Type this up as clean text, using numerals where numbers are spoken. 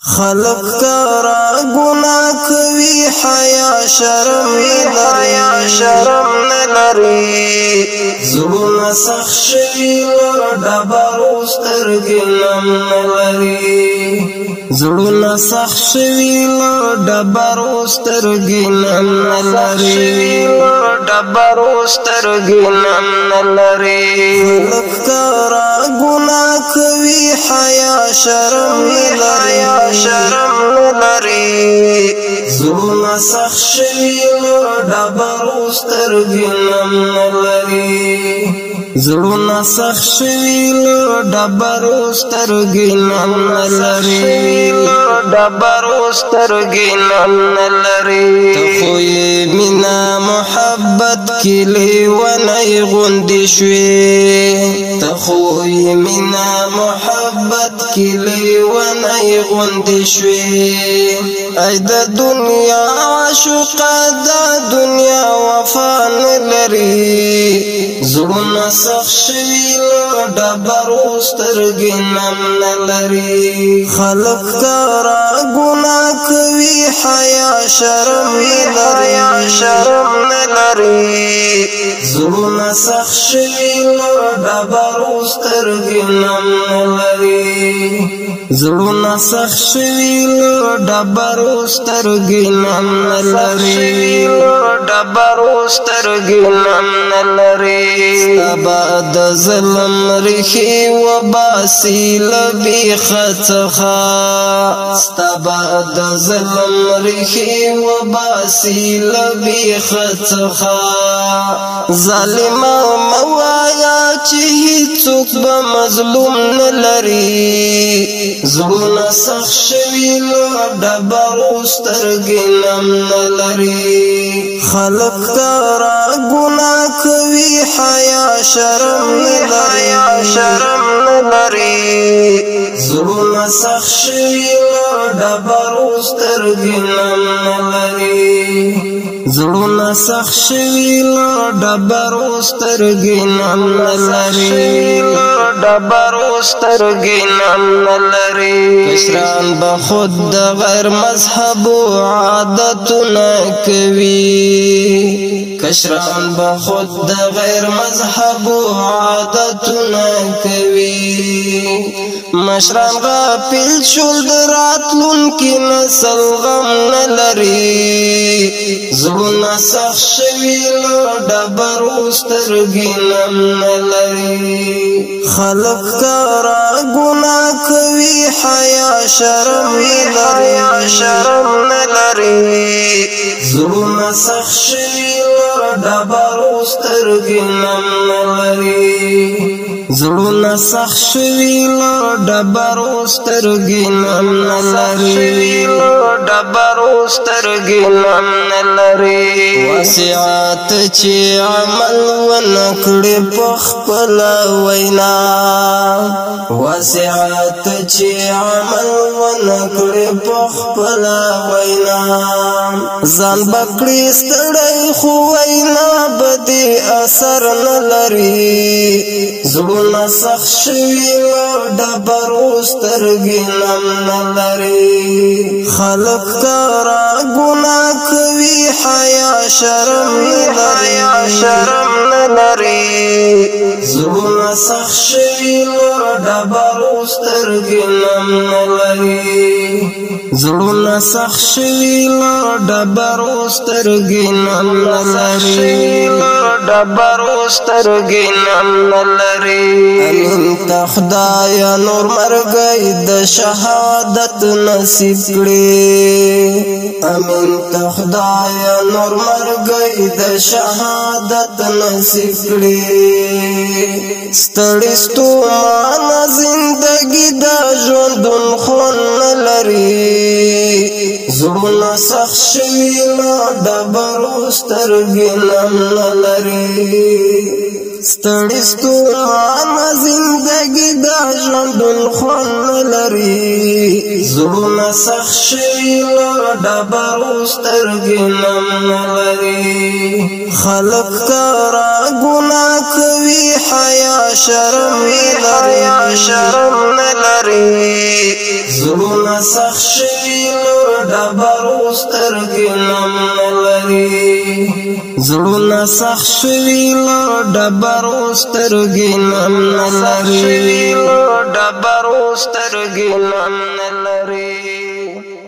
خلق ترا گناہ کوي حیا شرم نلري زړونه سخت شوي لر ډبرو سترګې نم نلري زړونه سخت شوي لر ډبرو سترګې نم نلري خلق ترا گناہ کوي حیا شرم نلري زړونه سخت شوي لر ډبرو سترګې نم نلري زړونه سخت شوي لر ډبرو سترګې نم نلري ته خو یې مینا محبت کې لیونی غوندې شوې ته خو یې مینا محبت کې لیونی غوندې شوې ای د دنیا عاشقه د دنیا وفا نه لري زړونه سخت شوي لر ډبرو سترګې نم نلري خلق ترا گناہ کوي حیا شرم نلري زړونه سخت شوي لر ډبرو سترګې نم نلري زړونه سخت شوي لر ډبرو سترګې نم نلري ستا د ظلم ریښې وباسي له بیخه څخه ستا د ظلم ریښې وباسي له بیخه څخه ظالمه مه وایه چې هیڅوک به مظلوم نه لري زړونه سخت شوي لر ډبرو سترګې نم نلري خلق ترا گناہ کوي حیا شرم نلري زړونه سخت شوي لر ډبرو سترګې نم نلري زړونه سخت شوي لر ډبرو سترګې نم نلري کشران به خود د غیر مذهبو عادتونه کوي کشران به خود د غیر مذهبو عادتونه کوي مشران غافل شول د راتلونکي نسل غم نه لري زړونه سخت شوي لر ډبرو سترګې نم نلري خلق ترا گناہ کوي حیا شرم نلري زړونه سخت شوي لر ډبرو سترګې نم نلري زړونه سخت شوي لر ډبرو سترګې نم نلري واسعات چې عمل ونکړي په خپله وینا واسعات چې عمل ونکړي په خپله وینا ځان بکړي ستړی خو وینا به دې اثر نه لري زړونه سخت شوي لر ډبرو سترګې نم نلري خلق ترا گناہ کوي حیا شرم نلري زړونه سخت شوي لر ډبرو سترګې نم نلري زړونه سخت شوي لر ډبرو سترګې نم نلري امین ته خدایه نور مرګی د شهادت نصیب کړي امین ته خدایه نور مرګی د شهادت نصیب کړي ستړي ستومانه زندګي د ژوندون خون نه لري زړونه سخت شوي له ډبرو سترګې نم نه لري ستړي ستومانه زندګي د ژوندون خوند نه لري زړونه سخت شوي له ډبرو سترګې نم نه لري خلک کاره ګناه کوي حیا شرم نه لري زړونه سخت شوي له ډبرو سترګې نم نه لري زړونه سخت شوي له ډبرو سترګې نم نه لري